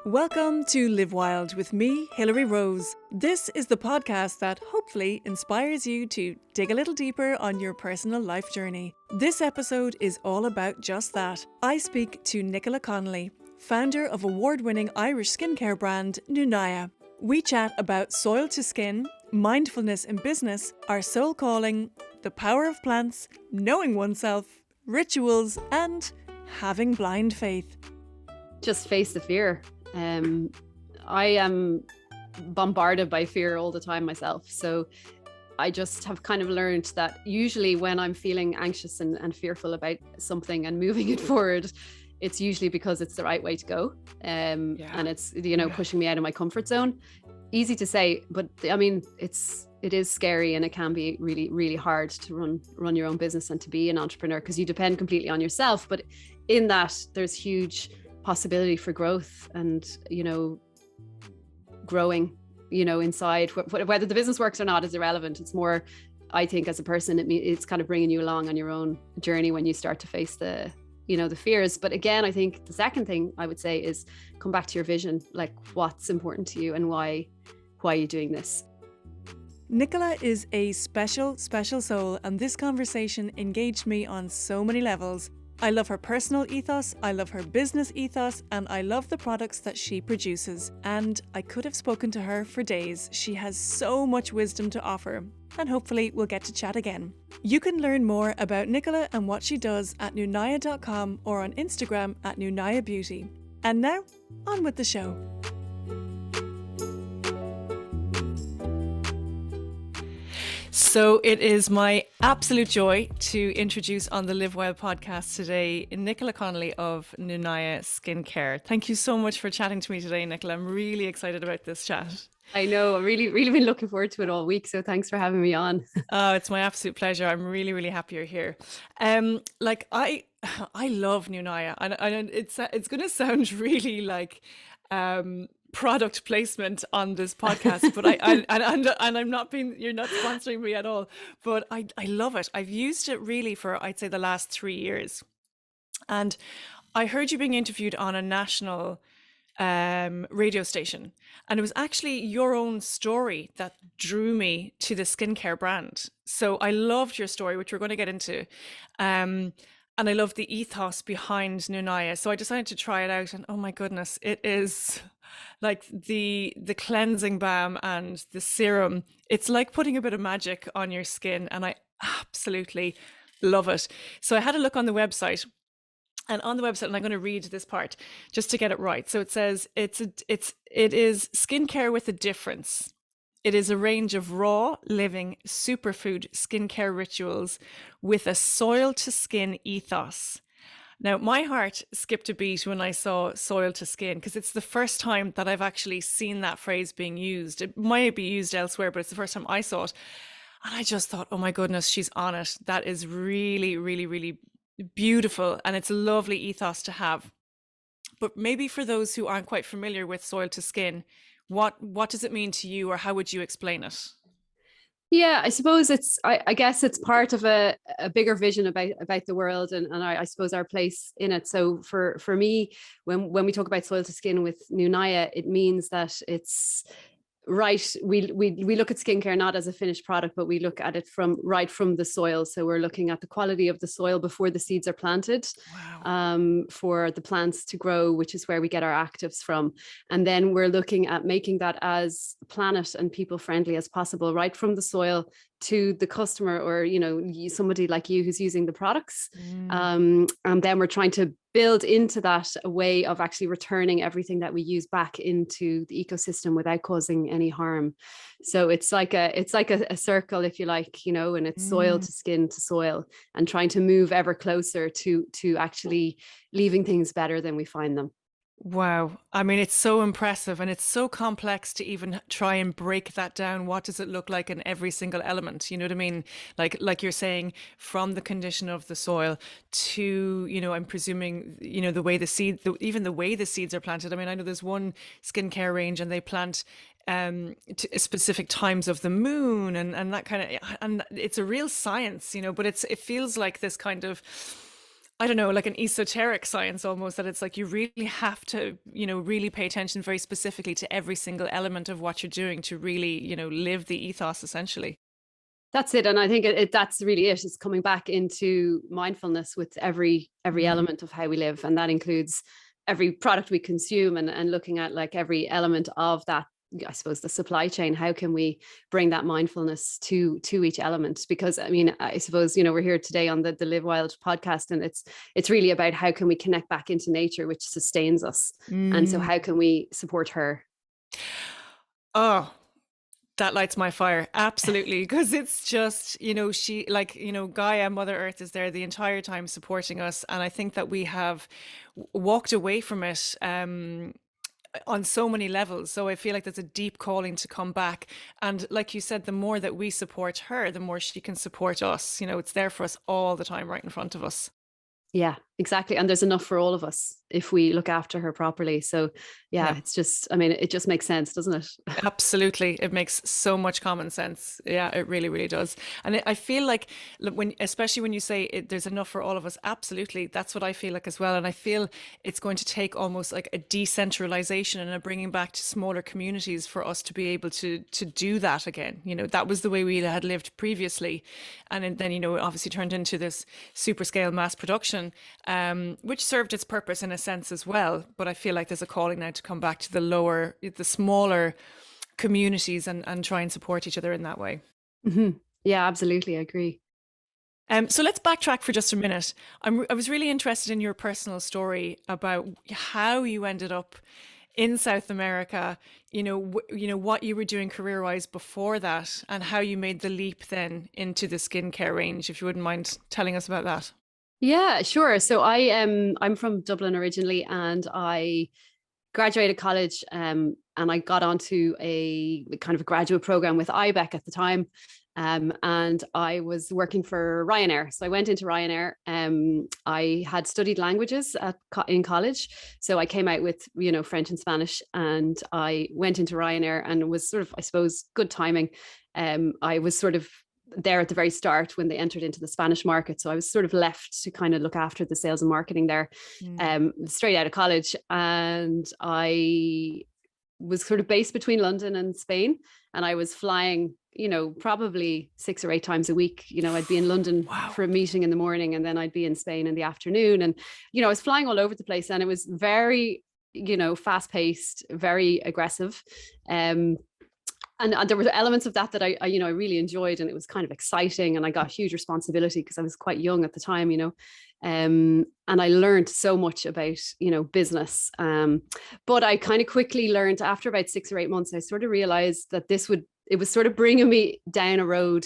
Welcome to Live Wild with me, Hilary Rose. This is the podcast that hopefully inspires you to dig a little deeper on your personal life journey. This episode is all about just that. I speak to Nicola Connolly, founder of award-winning Irish skincare brand Nunaia. We chat about soil to skin, mindfulness in business, our soul calling, the power of plants, knowing oneself, rituals, and having blind faith. Just face the fear. I am bombarded by fear all the time myself. So I just have kind of learned that usually when I'm feeling anxious and fearful about something and moving it forward, it's usually because it's the right way to go. And it's, pushing me out of my comfort zone. Easy to say, but I mean, it is scary, and it can be really, really hard to run your own business and to be an entrepreneur because you depend completely on yourself. But in that, there's huge possibility for growth and, growing, inside. Whether the business works or not is irrelevant. It's more, I think, as a person, it's kind of bringing you along on your own journey when you start to face the fears. But again, I think the second thing I would say is come back to your vision, like what's important to you and why are you doing this? Nicola is a special soul, and this conversation engaged me on so many levels. I love her personal ethos, I love her business ethos, and I love the products that she produces. And I could have spoken to her for days. She has so much wisdom to offer, and hopefully we'll get to chat again. You can learn more about Nicola and what she does at nunaia.com or on Instagram at Nunaia Beauty. And now, on with the show. So it is my absolute joy to introduce on the Live Wild podcast today Nicola Connolly of Nunaia Skincare. Thank you so much for chatting to me today, Nicola. I'm really excited about this chat. I know, I've really been looking forward to it all week, so thanks for having me on. Oh, it's my absolute pleasure. I'm really, really happy you're here. I love Nunaia, and it's going to sound really like product placement on this podcast, but I'm not you're not sponsoring me at all, but I love it. I've used it really for, I'd say, the last 3 years. And I heard you being interviewed on a national radio station, and it was actually your own story that drew me to the skincare brand. So I loved your story, which we're going to get into. And I love the ethos behind Nunaia. So I decided to try it out, and oh my goodness, it is like the cleansing balm and the serum. It's like putting a bit of magic on your skin, and I absolutely love it. So I had a look on the website, and on the website, and I'm going to read this part just to get it right. So it says it is skincare with a difference. It is a range of raw, living, superfood skincare rituals with a soil to skin ethos. Now, my heart skipped a beat when I saw soil to skin, because it's the first time that I've actually seen that phrase being used. It might be used elsewhere, but it's the first time I saw it. And I just thought, oh my goodness, she's on it. That is really, really, really beautiful. And it's a lovely ethos to have. But maybe for those who aren't quite familiar with soil to skin, what does it mean to you, or how would you explain it? Yeah, I suppose I guess it's part of a bigger vision about the world, and I suppose our place in it. So for me, when we talk about soil to skin with Nunaia, it means that it's right. We look at skincare not as a finished product, but we look at it from the soil. So we're looking at the quality of the soil before the seeds are planted. Wow. For the plants to grow, which is where we get our actives from. And then we're looking at making that as planet and people friendly as possible, right from the soil to the customer, or somebody like you who's using the products. And then we're trying to build into that a way of actually returning everything that we use back into the ecosystem without causing any harm. So it's like a circle, if you like, and it's soil to skin to soil, and trying to move ever closer to actually leaving things better than we find them. Wow. I mean, it's so impressive, and it's so complex to even try and break that down. What does it look like in every single element? You know what I mean? Like you're saying, from the condition of the soil to, I'm presuming, the way even the way the seeds are planted. I mean, I know there's one skincare range and they plant to specific times of the moon and that kind of, and it's a real science, but it feels like this kind of I don't know, like an esoteric science almost, that it's like you really have to, really pay attention very specifically to every single element of what you're doing to really, live the ethos essentially. That's it. And I think that's really it. It's coming back into mindfulness with every Mm. element of how we live. And that includes every product we consume, and looking at like every element of that, I suppose, the supply chain. How can we bring that mindfulness to each element? Because I mean, I suppose, we're here today on the Live Wild podcast, and it's really about how can we connect back into nature, which sustains us. And so Mm. how can we support her? Oh, that lights my fire. Absolutely. Because it's just, she, like, Gaia, Mother Earth is there the entire time supporting us. And I think that we have walked away from it on so many levels. So I feel like there's a deep calling to come back. And like you said, the more that we support her, the more she can support us. It's there for us all the time, right in front of us. Yeah, exactly. And there's enough for all of us if we look after her properly. So Yeah. yeah, it's just, I mean, it just makes sense, doesn't it? Absolutely. It makes so much common sense. Yeah, it really, really does. And I feel like especially when you say there's enough for all of us, absolutely. That's what I feel like as well. And I feel it's going to take almost like a decentralization and a bringing back to smaller communities for us to be able to do that again. That was the way we had lived previously. And then, obviously turned into this super scale mass production, which served its purpose in a sense as well. But I feel like there's a calling now to come back to the smaller communities and try and support each other in that way. Mm-hmm. Yeah, absolutely. I agree. So let's backtrack for just a minute. I was really interested in your personal story about how you ended up in South America. What you were doing career-wise before that, and how you made the leap then into the skincare range. If you wouldn't mind telling us about that. Yeah, sure. So I'm from Dublin originally, and I graduated college, and I got onto a kind of a graduate program with IBEC at the time. And I was working for Ryanair. So I went into Ryanair. I had studied languages in college. So I came out with, French and Spanish, and I went into Ryanair, and it was sort of, I suppose, good timing. I was sort of there at the very start when they entered into the Spanish market. So I was sort of left to kind of look after the sales and marketing there, Mm. straight out of college. And I was sort of based between London and Spain, and I was flying, probably 6 or 8 times a week. I'd be in London Wow. for a meeting in the morning, and then I'd be in Spain in the afternoon. And, I was flying all over the place, and it was very, fast paced, very aggressive. And there were elements of that I really enjoyed, and it was kind of exciting, and I got huge responsibility because I was quite young at the time, and I learned so much about, business. But I kind of quickly learned after about 6 or 8 months, I sort of realized that it was sort of bringing me down a road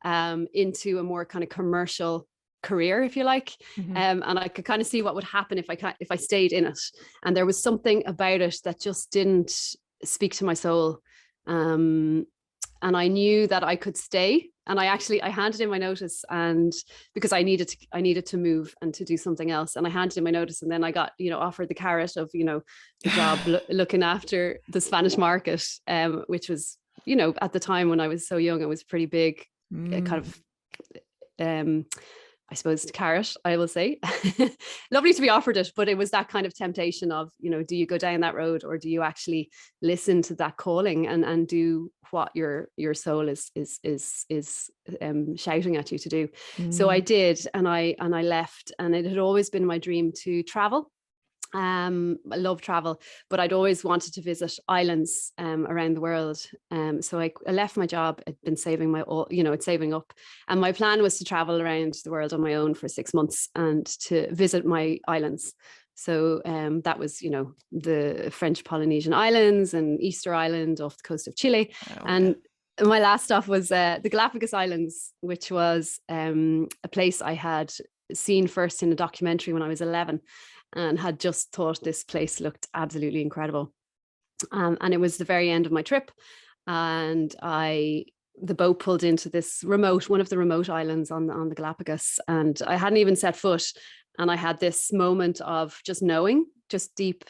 into a more kind of commercial career, if you like. Mm-hmm. And I could kind of see what would happen if I stayed in it. And there was something about it that just didn't speak to my soul. And I knew that I could stay, and I handed in my notice, and because I needed to move and to do something else, and I handed in my notice, and then I got offered the carrot of the job looking after the Spanish market, which was at the time when I was so young, it was pretty big, kind of I suppose carrot, I will say. Lovely to be offered it, but it was that kind of temptation of, do you go down that road, or do you actually listen to that calling and do what your soul is shouting at you to do? So I did, and I left, and it had always been my dream to travel. I love travel, but I'd always wanted to visit islands around the world. So I left my job. I'd been saving it's saving up, and my plan was to travel around the world on my own for 6 months and to visit my islands. So that was, the French Polynesian Islands and Easter Island off the coast of Chile. Oh, and my last stop was the Galapagos Islands, which was a place I had seen first in a documentary when I was 11. And had just thought this place looked absolutely incredible. And it was the very end of my trip. And the boat pulled into one of the remote islands on the Galapagos. And I hadn't even set foot. And I had this moment of just knowing, just deep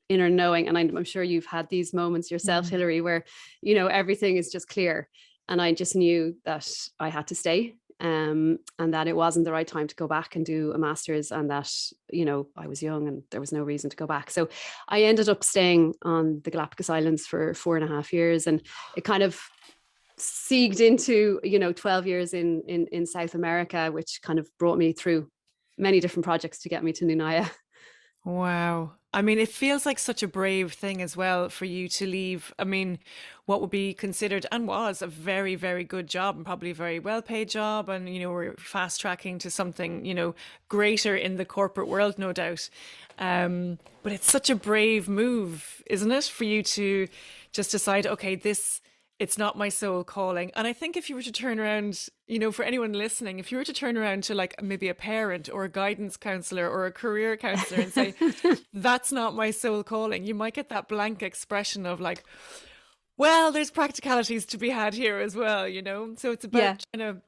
inner knowing. And I'm sure you've had these moments yourself, Hilary, where, everything is just clear. And I just knew that I had to stay. and that it wasn't the right time to go back and do a master's, and that, I was young and there was no reason to go back. So I ended up staying on the Galapagos Islands for 4.5 years, and it kind of seeged into 12 years in South America, which kind of brought me through many different projects to get me to Nunaia. Wow. I mean, it feels like such a brave thing as well for you to leave. I mean, what would be considered and was a very, very good job and probably a very well paid job. And, we're fast tracking to something, greater in the corporate world, no doubt. But it's such a brave move, isn't it? For you to just decide, okay, it's not my soul calling. And I think if you were to turn around, for anyone listening, if you were to turn around to like maybe a parent or a guidance counselor or a career counselor and say, that's not my soul calling, you might get that blank expression of like, well, there's practicalities to be had here as well, So it's Yeah. about trying to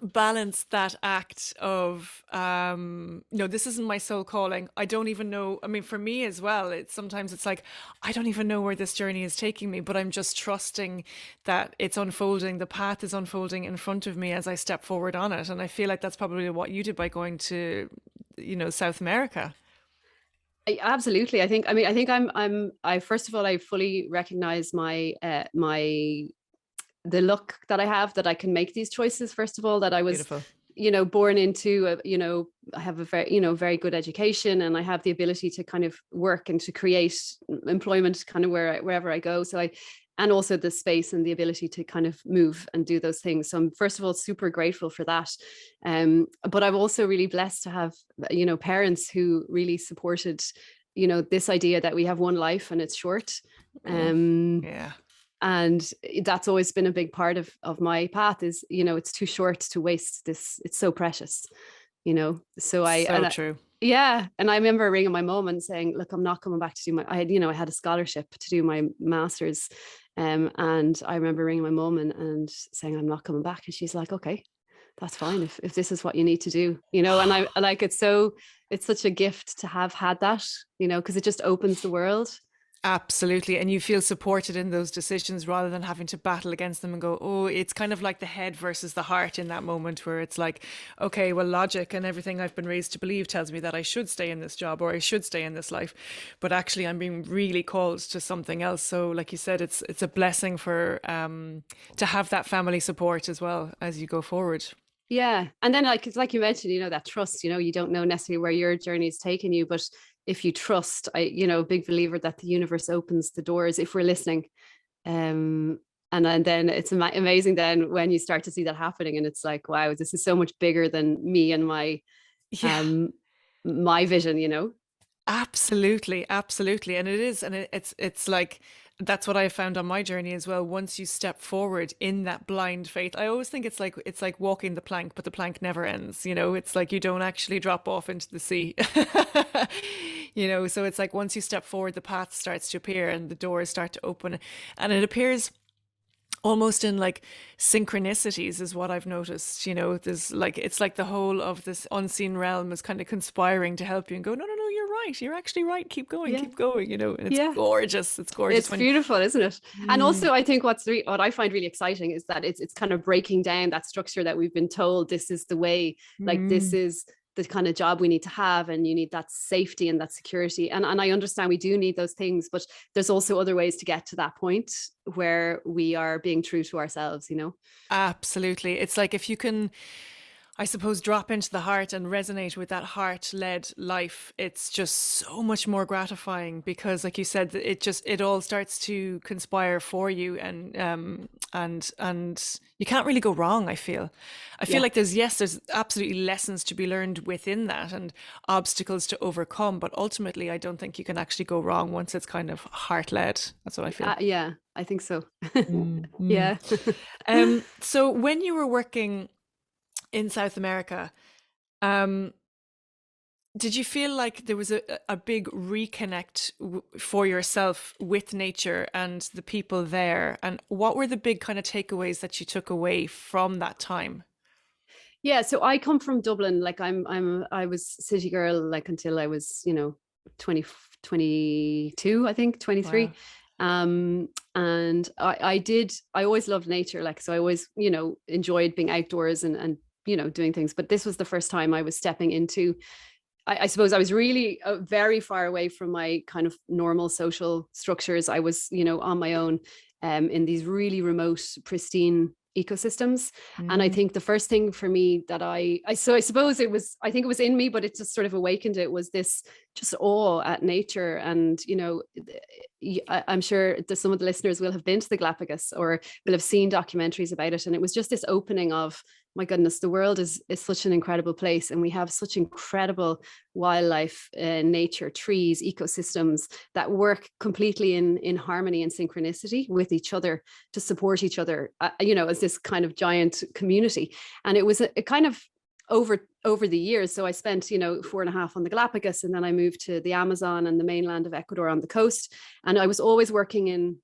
balance that act of no, this isn't my soul calling. I don't even know. I mean, for me as well, it's like I don't even know where this journey is taking me, but I'm just trusting that it's unfolding, the path is unfolding in front of me as I step forward on it. And I feel like that's probably what you did by going to South America. Absolutely. I first of all, I fully recognize the luck that I have, that I can make these choices. First of all, that I was, Beautiful. born into, I have a very, very good education, and I have the ability to kind of work and to create employment kind of wherever I go. And also the space and the ability to kind of move and do those things. So I'm first of all super grateful for that. But I'm also really blessed to have, parents who really supported, this idea that we have one life and it's short. Yeah. And that's always been a big part of my path is, it's too short to waste this. It's so precious, so So true. yeah. And I remember ringing my mom and saying, look, I'm not coming back to do I had a scholarship to do my master's. And I remember ringing my mom and saying, I'm not coming back. And she's like, okay, that's fine. If this is what you need to do, and I like, it's such a gift to have had that, because it just opens the world. Absolutely. And you feel supported in those decisions rather than having to battle against them and go, oh, it's kind of like the head versus the heart in that moment where it's like, okay, well, logic and everything I've been raised to believe tells me that I should stay in this job or I should stay in this life. But actually, I'm being really called to something else. So, like you said, it's a blessing for to have that family support as well as you go forward. Yeah. And then it's like you mentioned, that trust, you don't know necessarily where your journey is taking you, but if you trust, a big believer that the universe opens the doors if we're listening. And then it's amazing then when you start to see that happening, and it's like, wow, this is so much bigger than me and Yeah. my vision, Absolutely, absolutely. And it is, and it's like that's what I found on my journey as well. Once you step forward in that blind faith, I always think it's like walking the plank, but the plank never ends, It's like you don't actually drop off into the sea. So it's like once you step forward, the path starts to appear and the doors start to open. And it appears almost in like synchronicities is what I've noticed. There's like it's like the whole of this unseen realm is kind of conspiring to help you and go, no, no, no, you're right, you're actually right, keep going, Yeah. keep going, and it's Yeah. gorgeous, it's gorgeous It's when beautiful, isn't it? And Mm, also, I think what I find really exciting is that it's kind of breaking down that structure that we've been told this is the way, like this mm, is the kind of job we need to have, and you need that safety and that security. And I understand we do need those things, but there's also other ways to get to that point where we are being true to ourselves. absolutely. It's like if you can, I suppose, drop into the heart and resonate with that heart led life, it's just so much more gratifying because, like you said, it all starts to conspire for you, and you can't really go wrong. I feel Yeah. like there's absolutely lessons to be learned within that and obstacles to overcome, but ultimately, I don't think you can actually go wrong once it's kind of heart led. That's what I feel. Yeah, I think so. Mm, mm. Yeah. So when you were working in South America, um, did you feel like there was a big reconnect for yourself with nature and the people there? And what were the big kind of takeaways that you took away from that time? Yeah, so I come from Dublin. Like I was city girl like until I was, 20, 22, I think, 23. Wow. And I always loved nature. Like, so I always, enjoyed being outdoors and doing things. But this was the first time I was stepping into, I suppose I was really very far away from my kind of normal social structures. I was, on my own in these really remote, pristine ecosystems. And I Mm. think the first thing for me that so I suppose I think it was in me, but it just sort of awakened it, was this just awe at nature. And, I'm sure that some of the listeners will have been to the Galapagos or will have seen documentaries about it. And it was just this opening of, my goodness, the world is such an incredible place, and we have such incredible wildlife, nature, trees, ecosystems that work completely in harmony and synchronicity with each other to support each other, as this kind of giant community. And it was a kind of over the years. So I spent, 4.5 on the Galapagos, and then I moved to the Amazon and the mainland of Ecuador on the coast. And I was always working in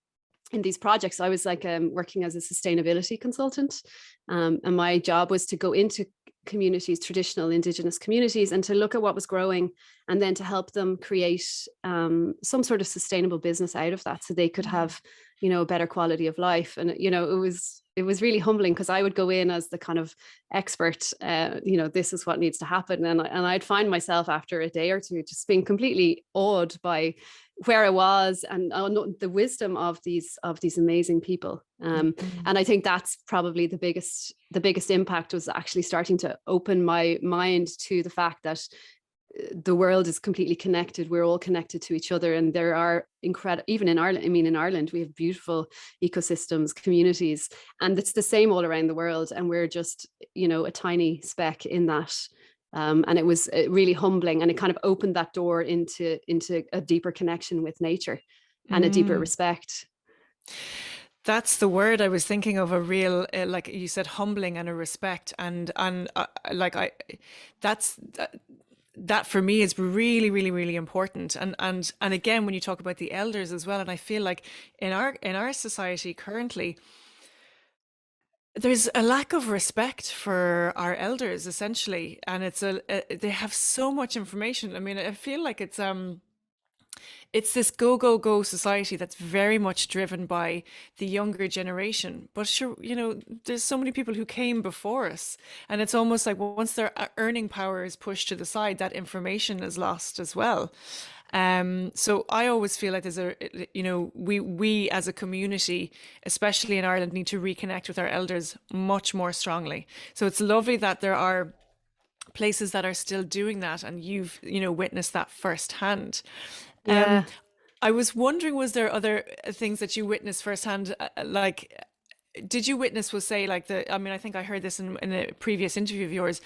these projects. I was like working as a sustainability consultant, and my job was to go into communities, traditional indigenous communities, and to look at what was growing, and then to help them create some sort of sustainable business out of that, so they could have, a better quality of life. And it was really humbling, because I would go in as the kind of expert, this is what needs to happen, and I'd find myself after a day or two just being completely awed by where I was, and the wisdom of these amazing people. And I think that's probably the biggest impact, was actually starting to open my mind to the fact that the world is completely connected. We're all connected to each other, and there are incredible, even in Ireland. I mean, in Ireland, we have beautiful ecosystems, communities, and it's the same all around the world. And we're just, a tiny speck in that. And it was really humbling, and it kind of opened that door into a deeper connection with nature and a deeper respect. That's the word I was thinking of, a real, like you said, humbling and a respect. And like that's that for me is really, really, really important. And again, when you talk about the elders as well, and I feel like in our society currently, there's a lack of respect for our elders, essentially, and they have so much information. I mean, I feel like it's this go go go society that's very much driven by the younger generation. But sure, there's so many people who came before us, and it's almost like once their earning power is pushed to the side, that information is lost as well. So I always feel like we as a community, especially in Ireland, need to reconnect with our elders much more strongly. So it's lovely that there are places that are still doing that, and you've witnessed that firsthand. Um, Yeah. I was wondering, was there other things that you witnessed firsthand? Like, did you witness, was say like I mean, I think I heard this in a previous interview of yours,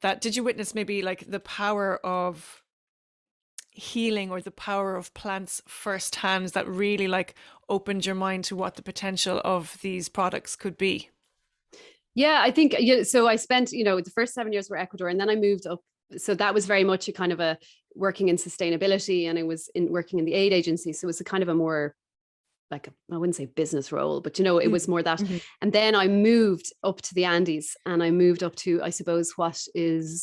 that did you witness maybe like the power of healing or the power of plants firsthand that really like opened your mind to what the potential of these products could be? Yeah, I think, yeah. So I spent, the first 7 years were Ecuador, and then I moved up. So that was very much a kind of a working in sustainability, and I was working in the aid agency. So it was a kind of a more, like, I wouldn't say business role, but it was more that. Mm-hmm. And then I moved up to the Andes, and I moved up to, I suppose, what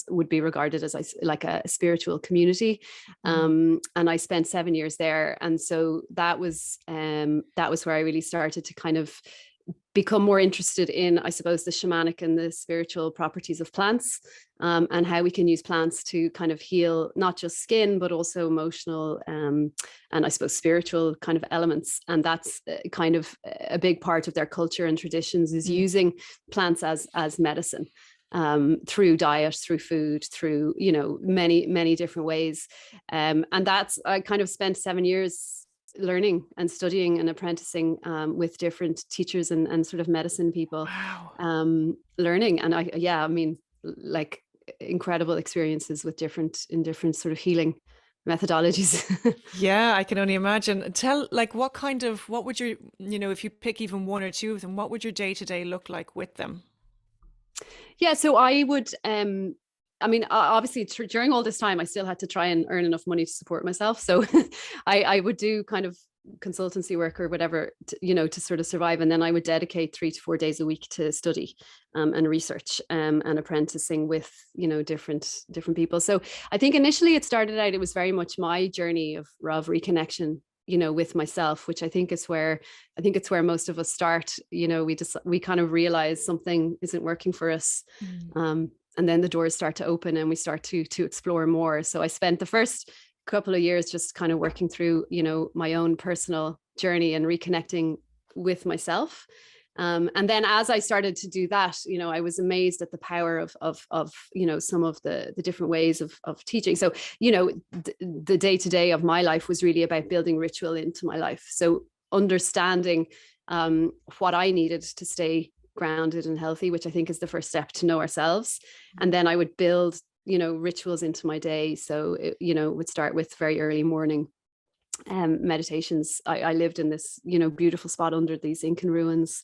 would be regarded as like a spiritual community. And I spent 7 years there. And so that was where I really started to kind of become more interested in, I suppose, the shamanic and the spiritual properties of plants, and how we can use plants to kind of heal not just skin, but also emotional, and I suppose spiritual kind of elements. And that's kind of a big part of their culture and traditions, is using plants as medicine, through diet, through food, through, many, many different ways. And I kind of spent 7 years learning and studying and apprenticing with different teachers and sort of medicine people, Wow. learning. And I mean, like, incredible experiences with different sort of healing methodologies. Yeah, I can only imagine. Tell, like, what would your, if you pick even one or two of them, what would your day to day look like with them? Yeah, so I would, I mean, obviously during all this time, I still had to try and earn enough money to support myself. So I would do kind of consultancy work or whatever, to sort of survive. And then I would dedicate 3 to 4 days a week to study, and research, and apprenticing with, different people. So I think initially it started out, it was very much my journey of reconnection with myself, which I think it's where most of us start. We kind of realize something isn't working for us. Mm. And then the doors start to open and we start to explore more. So I spent the first couple of years just kind of working through, my own personal journey and reconnecting with myself. And then as I started to do that, I was amazed at the power of some of the different ways of teaching. So, the day-to-day of my life was really about building ritual into my life. So understanding what I needed to stay grounded and healthy, which I think is the first step to know ourselves. And then I would build, rituals into my day. So, would start with very early morning meditations. I lived in this, beautiful spot under these Incan ruins.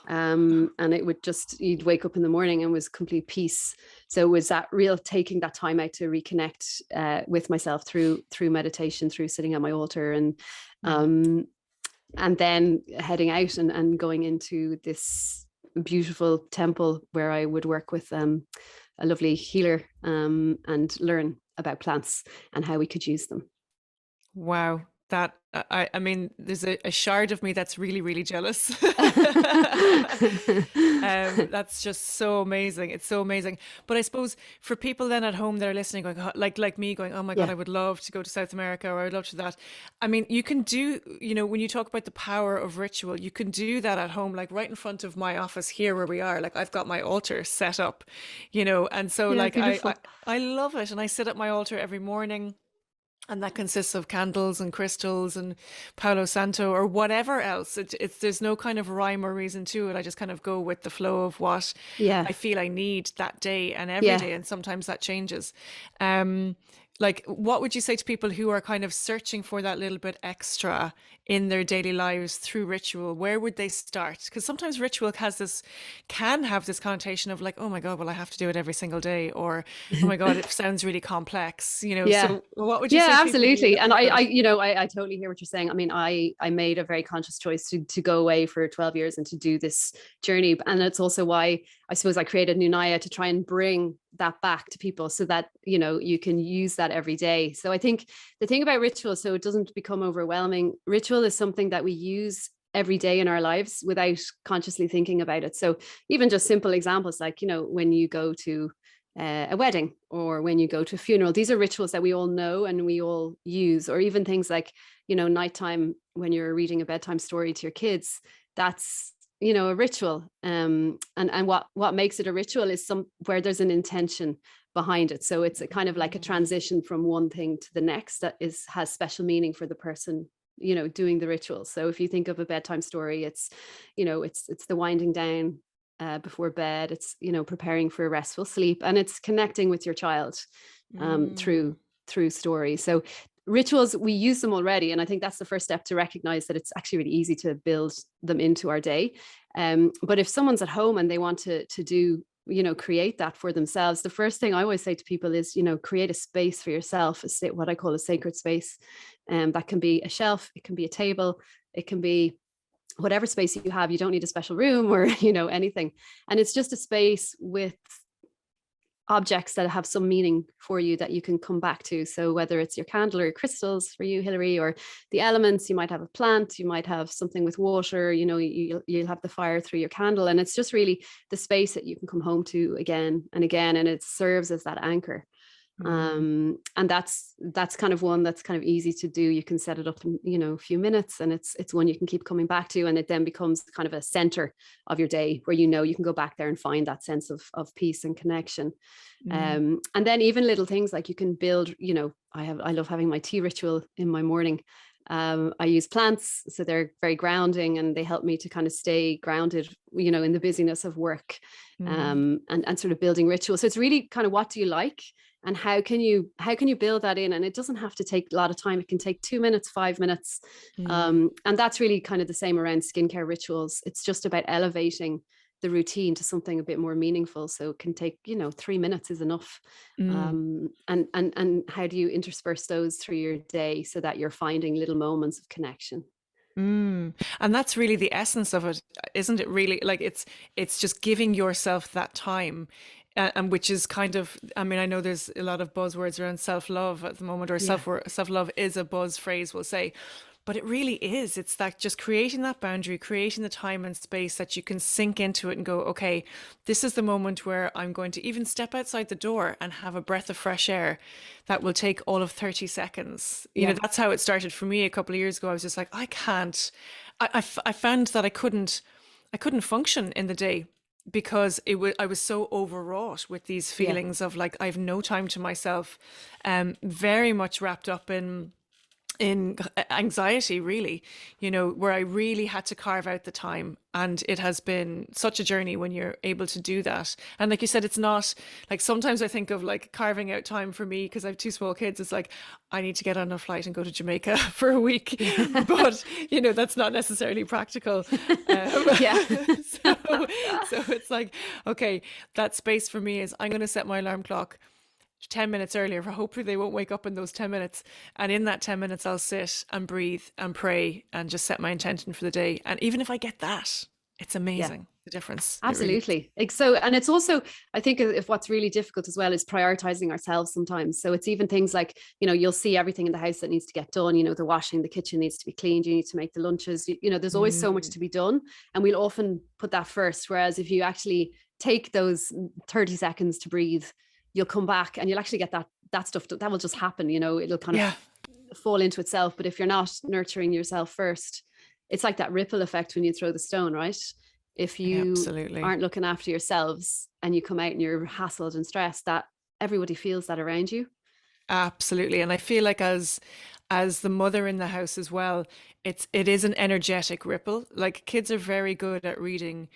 And it would you'd wake up in the morning and was complete peace. So it was that real taking that time out to reconnect with myself through meditation, through sitting at my altar, and then heading out and going into this beautiful temple where I would work with a lovely healer and learn about plants and how we could use them. Wow. That I mean, there's a shard of me that's really, really jealous. That's just so amazing. It's so amazing. But I suppose for people then at home that are listening, going "Oh," like me, going, "Oh my God, Yeah. I would love to go to South America, or I would love to that." I mean, you can do, when you talk about the power of ritual, you can do that at home, like right in front of my office here where we are. Like I've got my altar set up, and so Yeah, like beautiful. I love it, and I sit at my altar every morning. And that consists of candles and crystals and Palo Santo or whatever else. There's no kind of rhyme or reason to it. I just kind of go with the flow of what Yeah. I feel I need that day and every Yeah. day. And sometimes that changes. Um, like, what would you say to people who are kind of searching for that little bit extra in their daily lives through ritual? Where would they start? Because sometimes ritual can have this connotation of like, oh my God, well, I have to do it every single day, or oh my God, it sounds really complex, Yeah. So what would you say Yeah, to people who are absolutely. And looking for that? I totally hear what you're saying. I mean, I made a very conscious choice to go away for 12 years and to do this journey. And it's also why I suppose I created Nunaia, to try and bring that back to people so that, you can use that every day. So I think the thing about ritual, so it doesn't become overwhelming, ritual is something that we use every day in our lives without consciously thinking about it. So even just simple examples like, when you go to a wedding or when you go to a funeral, these are rituals that we all know and we all use. Or even things like, nighttime when you're reading a bedtime story to your kids, that's, a ritual. And what makes it a ritual is where there's an intention behind it. So it's a kind of like a transition from one thing to the next that has special meaning for the person, doing the ritual. So if you think of a bedtime story, it's, it's the winding down before bed. It's, preparing for a restful sleep, and it's connecting with your child Mm, through story. So rituals, we use them already, and I think that's the first step, to recognize that it's actually really easy to build them into our day. But if someone's at home and they want to do, create that for themselves, the first thing I always say to people is, create a space for yourself, what I call a sacred space. That can be a shelf, it can be a table, it can be whatever space you have. You don't need a special room or, anything. And it's just a space with objects that have some meaning for you that you can come back to. So whether it's your candle or your crystals for you, Hilary, or the elements, you might have a plant, you might have something with water, you'll have the fire through your candle. And it's just really the space that you can come home to again and again. And it serves as that anchor. mm, And that's kind of one that's kind of easy to do. You can set it up in, a few minutes, and it's one you can keep coming back to, and it then becomes kind of a center of your day where, you can go back there and find that sense of peace and connection. mm, And then even little things like you can build, I love having my tea ritual in my morning. I use plants, so they're very grounding, and they help me to kind of stay grounded, in the busyness of work, mm, and sort of building rituals. So it's really kind of, what do you like, and how can you build that in? And it doesn't have to take a lot of time. It can take 2 minutes, 5 minutes, mm, and that's really kind of the same around skincare rituals. It's just about elevating the routine to something a bit more meaningful. So it can take, 3 minutes is enough. mm. And how do you intersperse those through your day so that you're finding little moments of connection? Mm. And that's really the essence of it, isn't it? Really, like it's just giving yourself that time, and which is kind of, I mean, I know there's a lot of buzzwords around self-love at the moment, or Yeah. self-love is a buzz phrase, we'll say. But it really is. It's that just creating that boundary, creating the time and space that you can sink into it and go, okay, this is the moment where I'm going to even step outside the door and have a breath of fresh air that will take all of 30 seconds. You know, Yeah. that's how it started for me a couple of years ago. I was just like, I can't, I found that I couldn't function in the day because I was so overwrought with these Yeah. feelings of like, I have no time to myself, very much wrapped up in anxiety, really, you know, where I really had to carve out the time. And it has been such a journey when you're able to do that. And like you said, it's not like, sometimes I think of like carving out time for me because I have two small kids. It's like, I need to get on a flight and go to Jamaica for a week. But, you know, that's not necessarily practical. Um, Yeah. so, so it's like, okay, that space for me is I'm going to set my alarm clock 10 minutes earlier for hopefully they won't wake up in those 10 minutes, and in that 10 minutes I'll sit and breathe and pray and just set my intention for the day. And even if I get that, it's Yeah. amazing, the difference. It really is. Absolutely. So, and it's also, I think if what's really difficult as well is prioritizing ourselves sometimes. So it's even things like, you'll see everything in the house that needs to get done, the washing, the kitchen needs to be cleaned, you need to make the lunches, there's always so much Mm, to be done. And we'll often put that first. Whereas if you actually take those 30 seconds to breathe, you'll come back and you'll actually get that stuff that will just happen, it'll kind of yeah, fall into itself. But if you're not nurturing yourself first, it's like that ripple effect when you throw the stone, right? If you absolutely. aren't looking after yourselves and you come out and you're hassled and stressed, that everybody feels that around you. Absolutely. And I feel like as the mother in the house as well, it is an energetic ripple. Like kids are very good at reading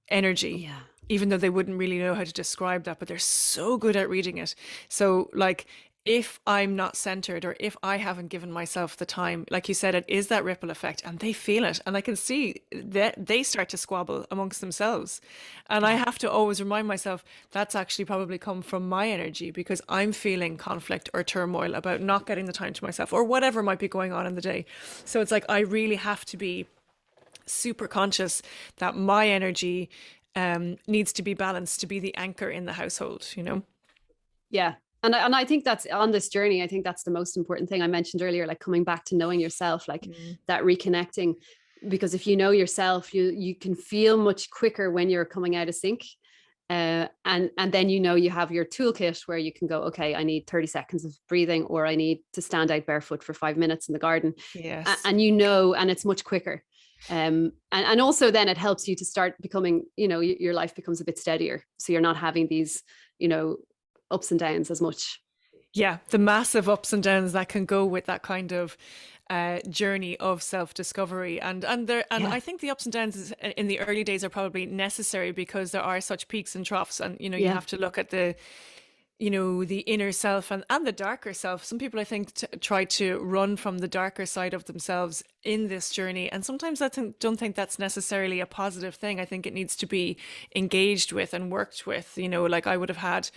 energy, Yeah. even though they wouldn't really know how to describe that, but they're so good at reading it. So like if I'm not centered or if I haven't given myself the time, like you said, it is that ripple effect and they feel it. And I can see that they start to squabble amongst themselves. And I Yeah. have to always remind myself that's actually probably come from my energy because I'm feeling conflict or turmoil about not getting the time to myself or whatever might be going on in the day. So it's like I really have to be super conscious that my energy needs to be balanced to be the anchor in the household, you know? Yeah. And I think that's on this journey. I think that's the most important thing I mentioned earlier, like coming back to knowing yourself, like Mm. that reconnecting. Because if you know yourself, you can feel much quicker when you're coming out of sync. And then you have your toolkit where you can go, okay, I need 30 seconds of breathing, or I need to stand out barefoot for 5 minutes in the garden. Yes. And and it's much quicker. And also then it helps you to start becoming, your life becomes a bit steadier. So you're not having these, you know, ups and downs as much. Yeah, the massive ups and downs that can go with that kind of journey of self-discovery, and Yeah. I think the ups and downs in the early days are probably necessary because there are such peaks and troughs, and you know you Yeah. have to look at the inner self and the darker self. Some people I think try to run from the darker side of themselves in this journey, and sometimes don't think that's necessarily a positive thing. I think it needs to be engaged with and worked with. You know, like I would have had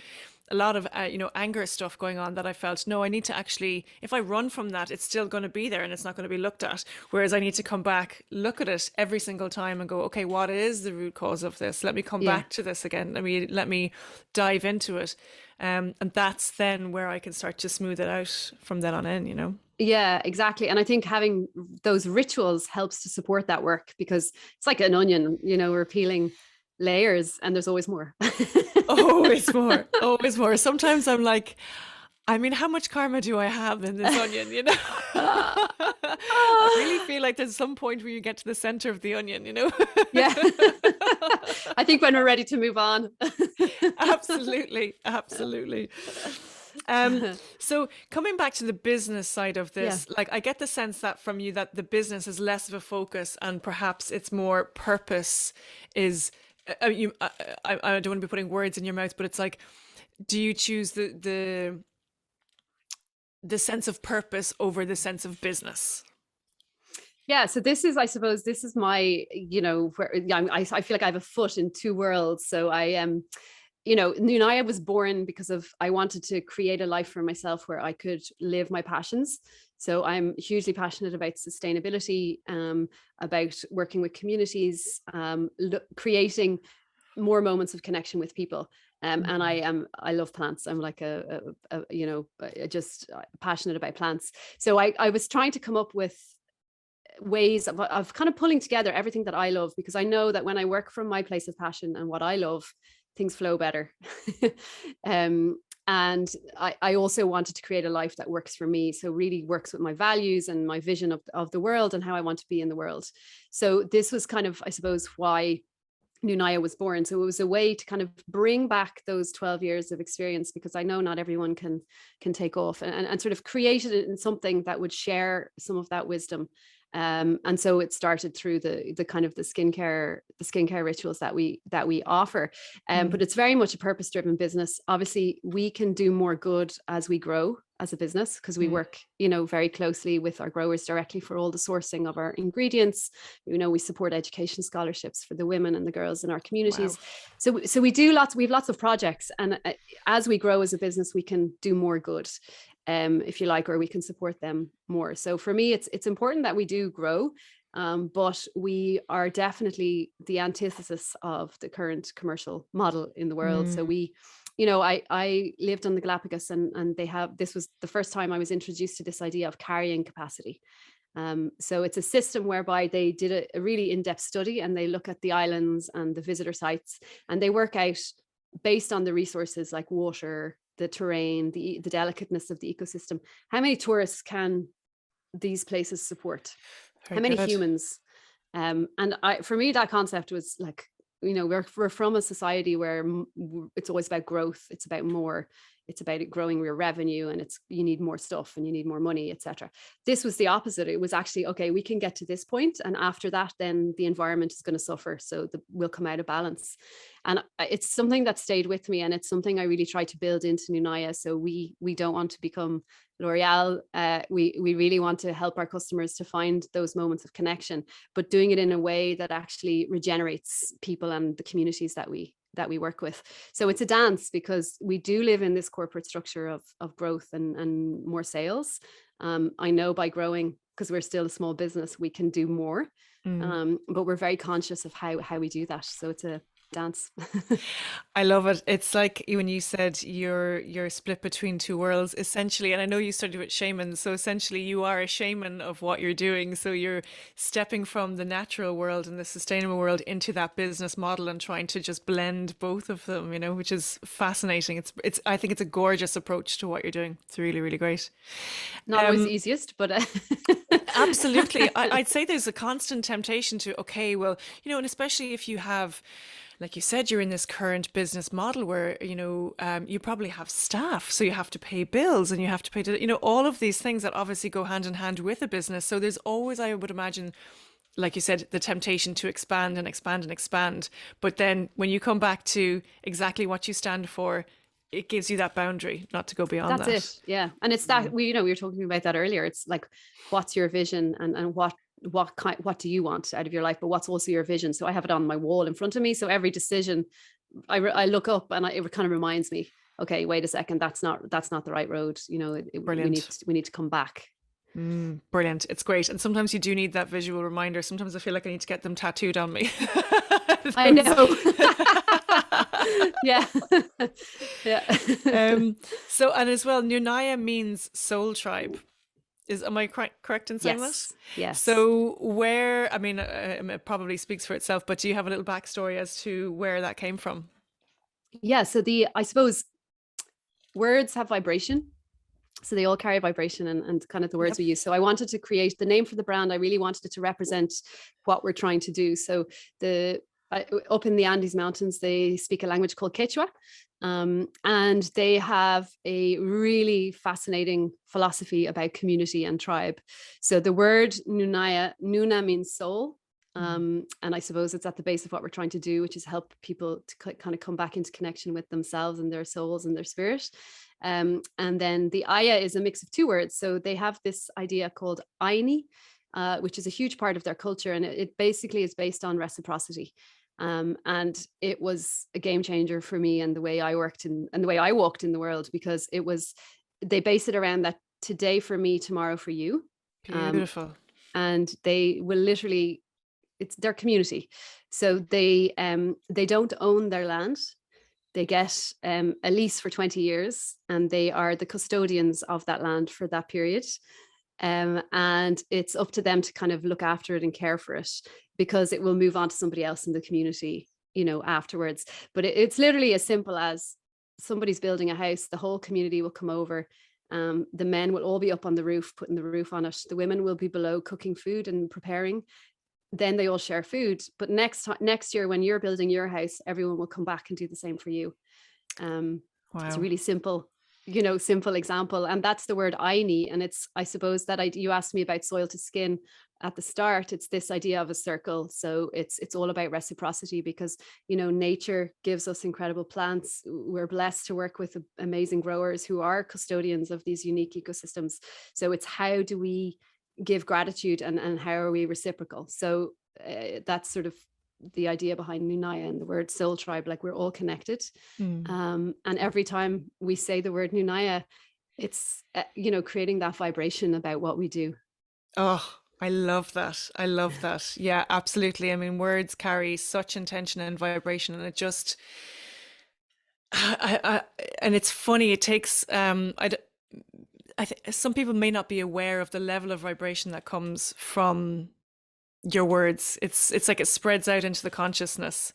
a lot of anger stuff going on that I felt, no, I need to actually, if I run from that, it's still going to be there and it's not going to be looked at, whereas I need to come back, look at it every single time and go, okay, what is the root cause of this? Let me come Yeah. back to this again. Let me dive into it, and that's then where I can start to smooth it out from then on in. Yeah, exactly. And I think having those rituals helps to support that work, because it's like an onion, we're peeling layers and there's always more. Always more, always more. Sometimes I'm like, I mean, how much karma do I have in this onion? I really feel like there's some point where you get to the center of the onion. Yeah. I think when we're ready to move on. Absolutely, absolutely. So coming back to the business side of Yeah. this, like I get the sense that from you that the business is less of a focus and perhaps it's more purpose is, I don't want to be putting words in your mouth, but it's like, do you choose the sense of purpose over the sense of business? Yeah. So I suppose this is my, where I feel like I have a foot in two worlds. So I am, Nunaia was born because I wanted to create a life for myself where I could live my passions. So I'm hugely passionate about sustainability, about working with communities, creating more moments of connection with people. And Mm. I love plants. I'm like just passionate about plants. So I was trying to come up with ways of kind of pulling together everything that I love, because I know that when I work from my place of passion and what I love, things flow better. And I also wanted to create a life that works for me. So really works with my values and my vision of the world and how I want to be in the world. So this was kind of, I suppose, why Nunaia was born. So it was a way to kind of bring back those 12 years of experience, because I know not everyone can take off, and sort of created it in something that would share some of that wisdom. And so it started through the kind of the skincare rituals that we offer. But it's very much a purpose driven business. Obviously, we can do more good as we grow as a business, because we work, very closely with our growers directly for all the sourcing of our ingredients. We support education scholarships for the women and the girls in our communities. Wow. So we have lots of projects, and as we grow as a business, we can do more good, if you like, or we can support them more. So for me, it's important that we do grow, but we are definitely the antithesis of the current commercial model in the world. So I lived on the Galapagos, and this was the first time I was introduced to this idea of carrying capacity. So it's a system whereby they did a really in-depth study, and they look at the islands and the visitor sites, and they work out, based on the resources like water, the terrain, the delicateness of the ecosystem, how many tourists can these places support? How many humans? And for me, that concept was like, we're from a society where it's always about growth. It's about more. It's about it growing your revenue, and you need more stuff and you need more money, etc. This was the opposite. It was actually, okay, we can get to this point, and after that, then the environment is going to suffer. So we'll come out of balance. And it's something that stayed with me, and it's something I really try to build into Nunaia. So we don't want to become L'Oreal. We really want to help our customers to find those moments of connection, but doing it in a way that actually regenerates people and the communities that we work with. So it's a dance, because we do live in this corporate structure of growth and more sales. I know by growing, because we're still a small business, we can do more, but we're very conscious of how we do that. So it's a dance. I love it. It's like when you said you're split between two worlds, essentially, and I know you started with shamans, so essentially you are a shaman of what you're doing. So you're stepping from the natural world and the sustainable world into that business model and trying to just blend both of them, which is fascinating. It's I think it's a gorgeous approach to what you're doing. It's really, really great. Not always the easiest, but absolutely. I'd say there's a constant temptation to, okay, well, and especially if you have, like you said, you're in this current business model where, you probably have staff. So you have to pay bills, and you have to pay, all of these things that obviously go hand in hand with a business. So there's always, I would imagine, like you said, the temptation to expand and expand and expand. But then when you come back to exactly what you stand for, it gives you that boundary not to go beyond that. That's it. Yeah. And it's that, we were talking about that earlier. It's like, what's your vision, and what do you want out of your life, but what's also your vision? So I have it on my wall in front of me. So every decision I look up, and it kind of reminds me, okay, wait a second, that's not the right road. Brilliant. We need to come back. Brilliant. It's great. And sometimes you do need that visual reminder. Sometimes I feel like I need to get them tattooed on me. I know. Yeah. Yeah. So, and as well, Nunaia means soul tribe. Am I correct in saying that? Yes. So it probably speaks for itself, but do you have a little backstory as to where that came from? Yeah. So I suppose words have vibration. So they all carry vibration and kind of the words we use. So I wanted to create the name for the brand. I really wanted it to represent what we're trying to do. So up in the Andes Mountains, they speak a language called Quechua. And they have a really fascinating philosophy about community and tribe. So the word Nunaia, Nuna means soul. And I suppose it's at the base of what we're trying to do, which is help people to kind of come back into connection with themselves and their souls and their spirit. And then the Aya is a mix of two words. So they have this idea called Aini, which is a huge part of their culture. And it basically is based on reciprocity. And it was a game changer for me and the way I worked and the way I walked in the world, because they base it around that today for me, tomorrow for you. Beautiful. And they will literally, it's their community. So they don't own their land. They get a lease for 20 years, and they are the custodians of that land for that period. And it's up to them to kind of look after it and care for it, because it will move on to somebody else in the community, afterwards. But it's literally as simple as somebody's building a house, the whole community will come over. The men will all be up on the roof, putting the roof on it. The women will be below cooking food and preparing. Then they all share food. But next year, when you're building your house, everyone will come back and do the same for you. It's a Wow. really simple example. And that's the word "aini." And it's, I suppose, that you asked me about soil to skin at the start. It's this idea of a circle. So it's all about reciprocity, because, nature gives us incredible plants. We're blessed to work with amazing growers who are custodians of these unique ecosystems. So it's, how do we give gratitude, and how are we reciprocal? So that's sort of the idea behind Nunaia and the word soul tribe. Like, we're all connected. Mm. And every time we say the word Nunaia, it's, creating that vibration about what we do. Oh, I love that. I love that. Yeah, absolutely. I mean, words carry such intention and vibration, and it just, I, and it's funny. It takes, I think some people may not be aware of the level of vibration that comes from your words. It's like it spreads out into the consciousness.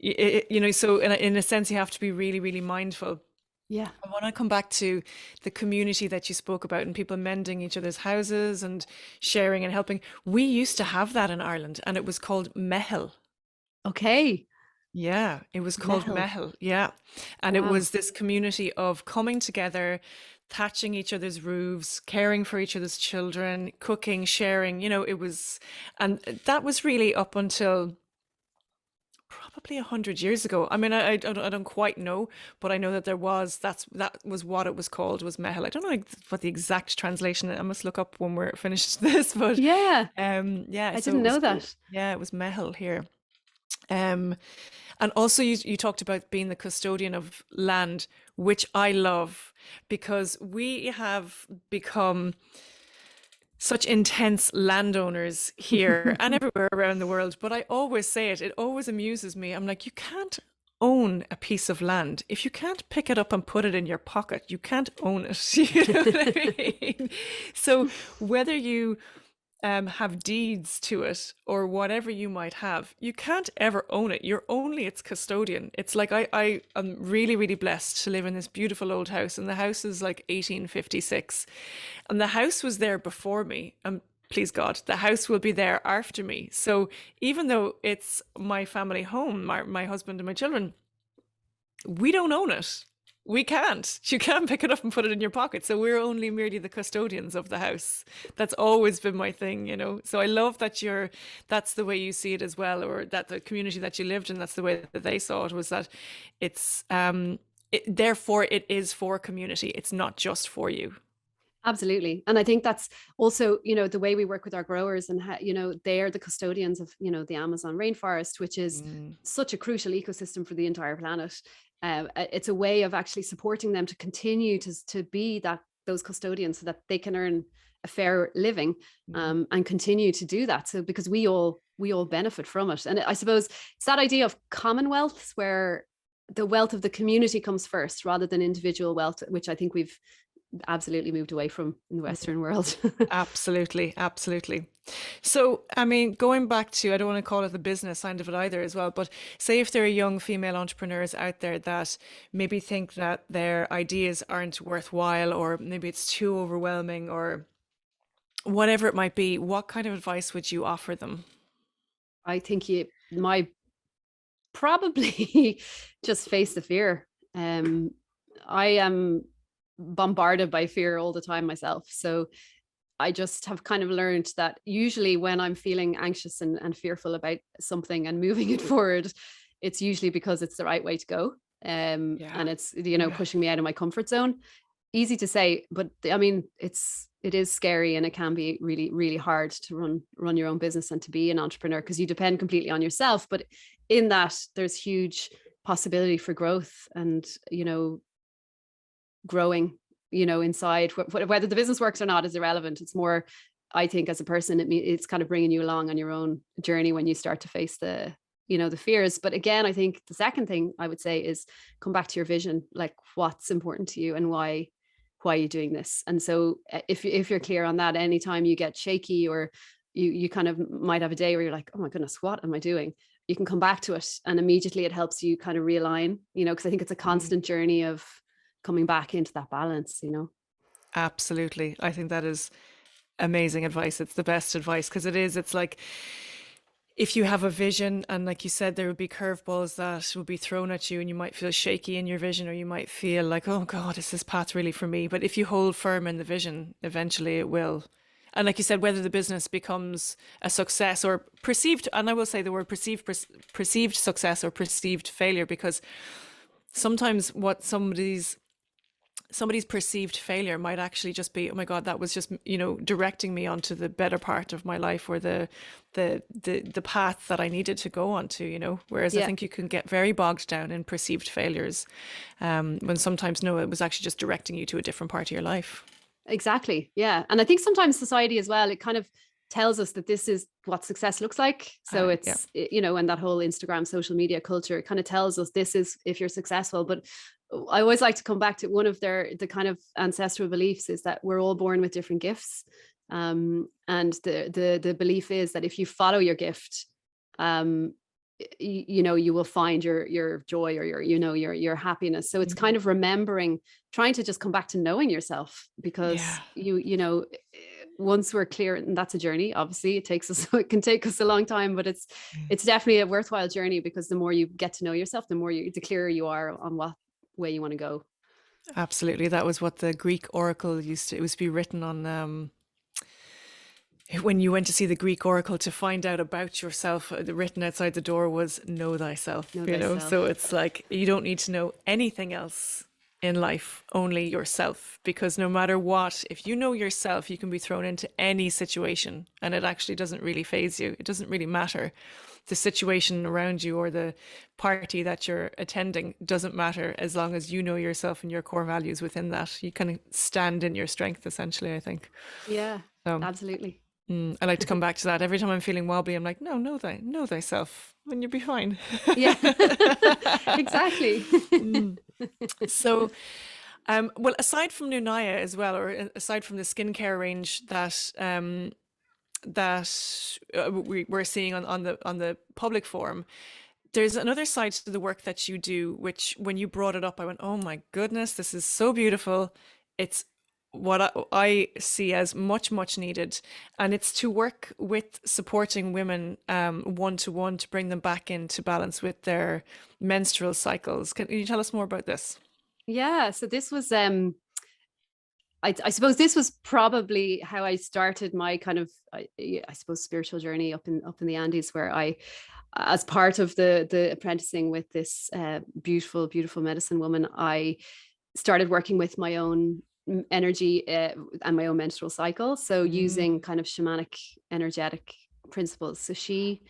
So in a sense, you have to be really, really mindful. Yeah. I want to come back to the community that you spoke about and people mending each other's houses and sharing and helping. We used to have that in Ireland, and it was called mehel. Okay. Yeah, it was called Mehel. mehel. Yeah. And it Wow. was this community of coming together, thatching each other's roofs, caring for each other's children, cooking, sharing. And that was really up until probably 100 years ago. I mean, I don't quite know, but I know that that was what it was called, was mehel. I don't know what the exact translation is. I must look up when we're finished this, but Yeah. yeah, I so didn't know that. yeah, it was mehel here. Um, and also you talked about being the custodian of land, which I love, because we have become such intense landowners here and everywhere around the world. But I always say it always amuses me. I'm like, you can't own a piece of land. If you can't pick it up and put it in your pocket, you can't own it. You know what I mean? So whether you have deeds to it or whatever you might have, you can't ever own it. You're only its custodian. It's like I am really, really blessed to live in this beautiful old house, and the house is like 1856. And the house was there before me. And please God, the house will be there after me. So even though it's my family home, my husband and my children, we don't own it. We can't. You can't pick it up and put it in your pocket. So we're only merely the custodians of the house. That's always been my thing. So I love that that's the way you see it as well, or that the community that you lived in, that's the way that they saw it, was that it's therefore it is for community. It's not just for you. Absolutely. And I think that's also, the way we work with our growers, and how, they're the custodians of, the Amazon rainforest, which is Mm. such a crucial ecosystem for the entire planet. It's a way of actually supporting them to continue to be those custodians, so that they can earn a fair living, Mm. and continue to do that. So, because we all benefit from it. And I suppose it's that idea of commonwealths, where the wealth of the community comes first rather than individual wealth, which I think we've absolutely moved away from in the Western world. Absolutely, absolutely. So, I mean, going back to, I don't want to call it the business side of it either as well, but say if there are young female entrepreneurs out there that maybe think that their ideas aren't worthwhile, or maybe it's too overwhelming, or whatever it might be, what kind of advice would you offer them? I think my probably just face the fear. I am bombarded by fear all the time myself. So I just have kind of learned that usually when I'm feeling anxious and fearful about something and moving it forward, it's usually because it's the right way to go. Yeah. And it's, Yeah. pushing me out of my comfort zone. Easy to say, but I mean, it is scary, and it can be really, really hard to run your own business and to be an entrepreneur, because you depend completely on yourself. But in that, there's huge possibility for growth, and, growing, inside. Whether the business works or not is irrelevant. It's more, I think, as a person, it's kind of bringing you along on your own journey when you start to face the fears. But again, I think the second thing I would say is come back to your vision, like what's important to you, and why are you doing this? And so if you're clear on that, anytime you get shaky, or you kind of might have a day where you're like, oh my goodness, what am I doing? You can come back to it, and immediately it helps you kind of realign, because I think it's a Mm. constant journey of coming back into that balance. Absolutely. I think that is amazing advice. It's the best advice because it's like if you have a vision and like you said, there would be curveballs that would be thrown at you and you might feel shaky in your vision or you might feel like, oh God, is this path really for me? But if you hold firm in the vision, eventually it will. And like you said, whether the business becomes a success or perceived, and I will say the word perceived success or perceived failure, because sometimes what somebody's perceived failure might actually just be, oh my God, that was just, directing me onto the better part of my life or the path that I needed to go onto. Whereas I Yeah. think you can get very bogged down in perceived failures, when sometimes, no, it was actually just directing you to a different part of your life. Exactly. Yeah. And I think sometimes society as well, it kind of tells us that this is what success looks like. So Yeah. and that whole Instagram social media culture, it kind of tells us this is if you're successful. But I always like to come back to one of the kind of ancestral beliefs is that we're all born with different gifts. And the belief is that if you follow your gift, um, you will find your joy or your happiness. So it's Mhm. kind of remembering, trying to just come back to knowing yourself, Yeah. because once we're clear, and that's a journey, obviously it can take us a long time, but it's definitely a worthwhile journey, because the more you get to know yourself, the clearer you are on what way you want to go. Absolutely. That was what the Greek oracle it was to be written on, when you went to see the Greek oracle to find out about yourself, the written outside the door was know thyself, Know So thyself. it's like you don't need to know anything else in life, only yourself. Because no matter what, if you know yourself, you can be thrown into any situation and it actually doesn't really phase you. It doesn't really matter. The situation around you or the party that you're attending doesn't matter as long as you know yourself and your core values within that. You kind of stand in your strength, essentially, I think. Yeah, So absolutely. I like to come back to that. Every time I'm feeling wobbly, I'm like, no, know thyself, and you'll be fine. Yeah. Exactly. So, well, aside from Nunaia as well, or aside from the skincare range we're seeing on the public forum, there's another side to the work that you do, which when you brought it up, I went, oh my goodness, this is so beautiful. It's what I see as much, much needed. And it's to work with supporting women one to one to bring them back into balance with their menstrual cycles. Can you tell us more about this? Yeah. So this was I suppose this was probably how I started my kind of I suppose spiritual journey up in the Andes, where I, as part of the apprenticing with this beautiful medicine woman, I started working with my own energy and my own menstrual cycle. So using Mm. kind of shamanic energetic principles. So she,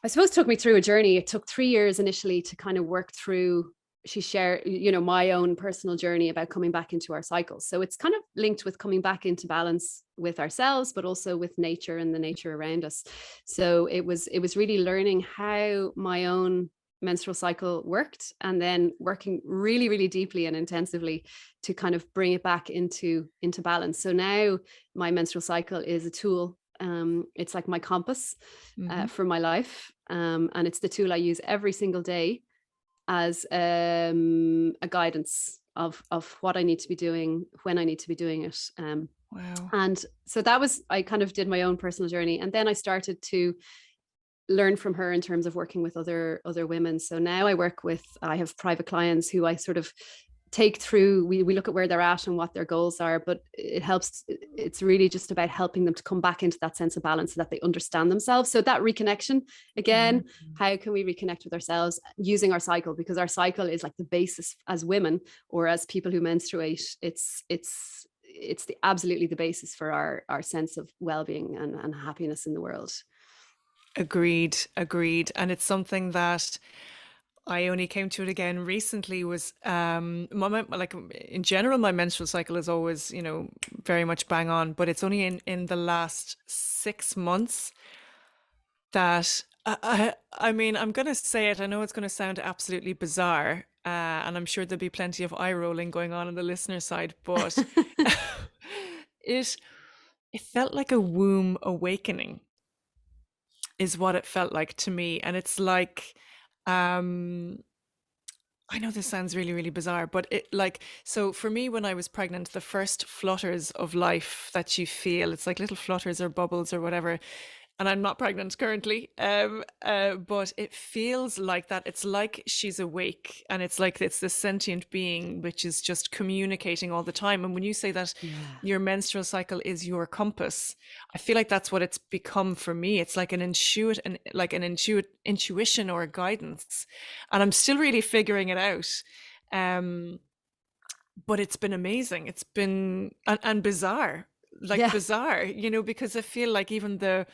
I suppose, took me through a journey. It took 3 years initially to kind of work through. She shared, my own personal journey about coming back into our cycles. So it's kind of linked with coming back into balance with ourselves, but also with nature and the nature around us. So it was really learning how my own menstrual cycle worked, and then working really, really deeply and intensively to kind of bring it back into balance. So now my menstrual cycle is a tool. It's like my compass Hmm. for my life. And it's the tool I use every single day as a guidance of what I need to be doing, when I need to be doing it. Wow. And so I kind of did my own personal journey. And then I started to learn from her in terms of working with other women. So now I have private clients who I sort of take through. We look at where they're at and what their goals are, but it's really just about helping them to come back into that sense of balance so that they understand themselves. So that reconnection again, how can we reconnect with ourselves using our cycle? Because our cycle is like the basis as women, or as people who menstruate. It's absolutely the basis for our sense of well-being and happiness in the world. Agreed, agreed. And it's something that I only came to it again recently was like in general my menstrual cycle is always, very much bang on, but it's only in the last 6 months that I mean, I'm going to say it. I know it's going to sound absolutely bizarre. and I'm sure there'll be plenty of eye rolling going on the listener side, but it it felt like a womb awakening is what it felt like to me. And it's like, um I know this sounds really, really bizarre, but it like, so for me, when I was pregnant, the first flutters of life that you feel, it's like little flutters or bubbles or whatever. And I'm not pregnant currently, but it feels like that. It's like she's awake, and it's like it's this sentient being which is just communicating all the time. And when you say that Yeah. your menstrual cycle is your compass, I feel like that's what it's become for me. It's like an intuition or a guidance, and I'm still really figuring it out. Um, but it's been amazing. It's been and bizarre, like Yeah. bizarre, because I feel like even the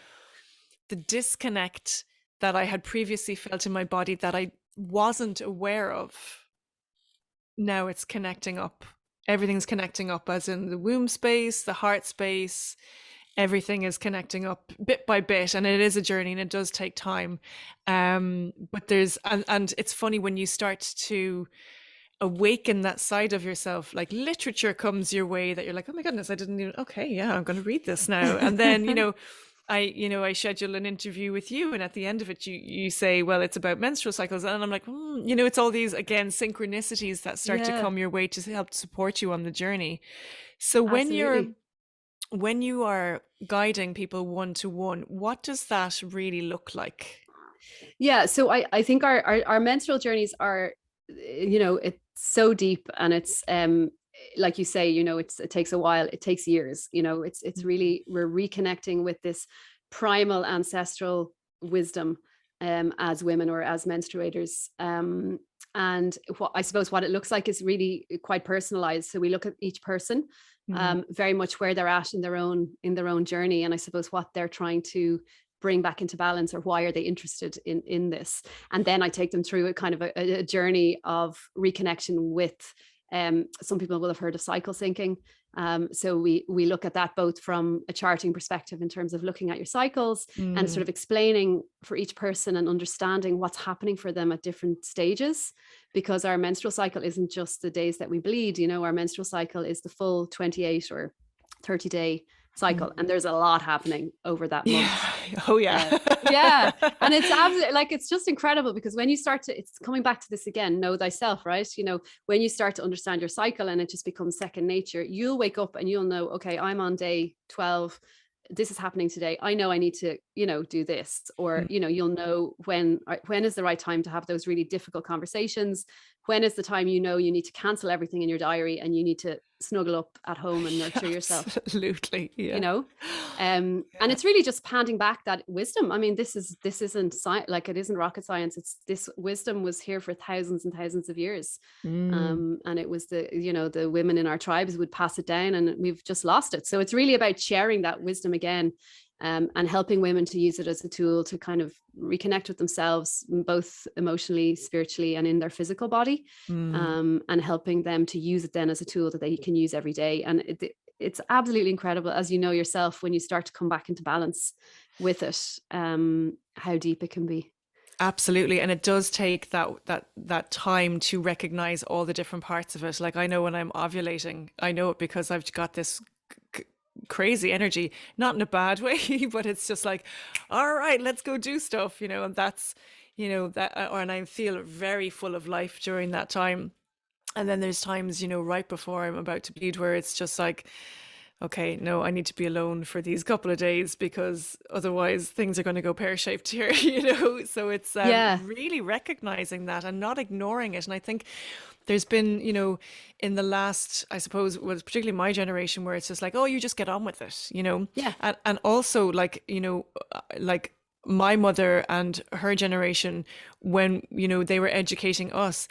disconnect that I had previously felt in my body that I wasn't aware of, now it's connecting up. Everything's connecting up, as in the womb space, the heart space, everything is connecting up bit by bit. And it is a journey and it does take time. But and it's funny when you start to awaken that side of yourself, like literature comes your way that you're like, oh my goodness, I didn't even, okay, yeah, I'm going to read this now. And then, I schedule an interview with you, and at the end of it, you say, well, it's about menstrual cycles, and I'm like, it's all these again synchronicities that start to Yeah, come your way to help support you on the journey. So absolutely. when you are guiding people one to one, what does that really look like? Yeah, so I think our menstrual journeys are, it's so deep, and it's like you say, it takes a while, it takes years, it's really, we're reconnecting with this primal ancestral wisdom, as women or as menstruators. And what I suppose what it looks like is really quite personalized. So we look at each person, Mm, very much where they're at in their own journey, and I suppose what they're trying to bring back into balance, or why are they interested in this. And then I take them through a kind of a journey of reconnection with, some people will have heard of cycle syncing. So we look at that both from a charting perspective in terms of looking at your cycles, and sort mm, of explaining for each person and understanding what's happening for them at different stages, because our menstrual cycle isn't just the days that we bleed. Our menstrual cycle is the full 28 or 30-day cycle, mm. and there's a lot happening over that month. Yeah. Oh yeah. Yeah, and it's absolutely, like, it's just incredible, because when you start to, it's coming back to this again, know thyself, right? When you start to understand your cycle and it just becomes second nature, you'll wake up and you'll know, okay, I'm on day 12, this is happening today, I know I need to, do this. Or, Mm. you'll know when is the right time to have those really difficult conversations, when is the time, you need to cancel everything in your diary and you need to snuggle up at home and Yeah, nurture yourself. absolutely. you Yeah. know and Yeah. it's really just handing back that wisdom. I mean, this isn't like, it isn't rocket science. It's, this wisdom was here for thousands and thousands of years. Mm, And it was the women in our tribes would pass it down, and we've just lost it. So it's really about sharing that wisdom again, and helping women to use it as a tool to kind of reconnect with themselves, both emotionally, spiritually, and in their physical body. mm. And helping them to use it then as a tool that they can use every day. And it's absolutely incredible, as you know yourself, when you start to come back into balance with it, how deep it can be. Absolutely. And it does take that time to recognize all the different parts of it. Like I know when I'm ovulating, I know it because I've got this c- crazy energy, not in a bad way, but it's just like, all right, let's go do stuff, and that's, and I feel very full of life during that time. And then there's times, right before I'm about to bleed where it's just like, okay, no, I need to be alone for these couple of days because otherwise things are going to go pear-shaped here, So it's Yeah. really recognizing that and not ignoring it. And I think there's been, in the last, I suppose, was particularly my generation where it's just like, oh, you just get on with it, Yeah. and also like, like my mother and her generation, when, they were educating us,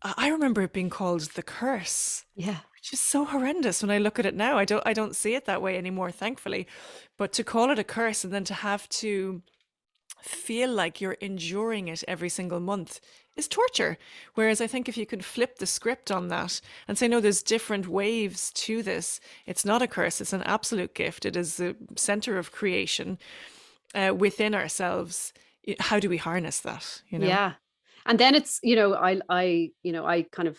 I remember it being called the curse, Yeah. which is so horrendous when I look at it now. I don't see it that way anymore, thankfully. But to call it a curse and then to have to feel like you're enduring it every single month is torture. Whereas I think if you could flip the script on that and say, no, there's different waves to this. It's not a curse, it's an absolute gift. It is the center of creation within ourselves. How do we harness that, Yeah. And then it's, I kind of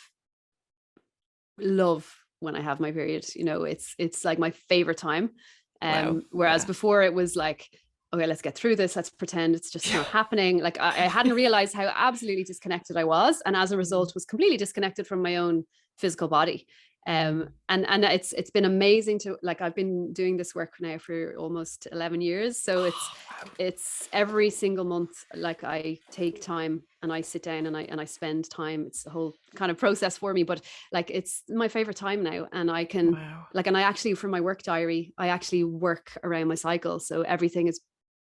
love when I have my period. It's like my favorite time. Wow. Whereas Yeah. before it was like, okay, let's get through this. Let's pretend it's just not happening. Like I hadn't realized how absolutely disconnected I was, and as a Mm, result, was completely disconnected from my own physical body. mm. And it's been amazing to, like, I've been doing this work now for almost 11 years. So Oh, wow. it's every single month, like I take time and I sit down and I spend time. It's a whole kind of process for me, but like it's my favorite time now. And I can, Wow. like, and I actually, for my work diary, I actually work around my cycle. So everything is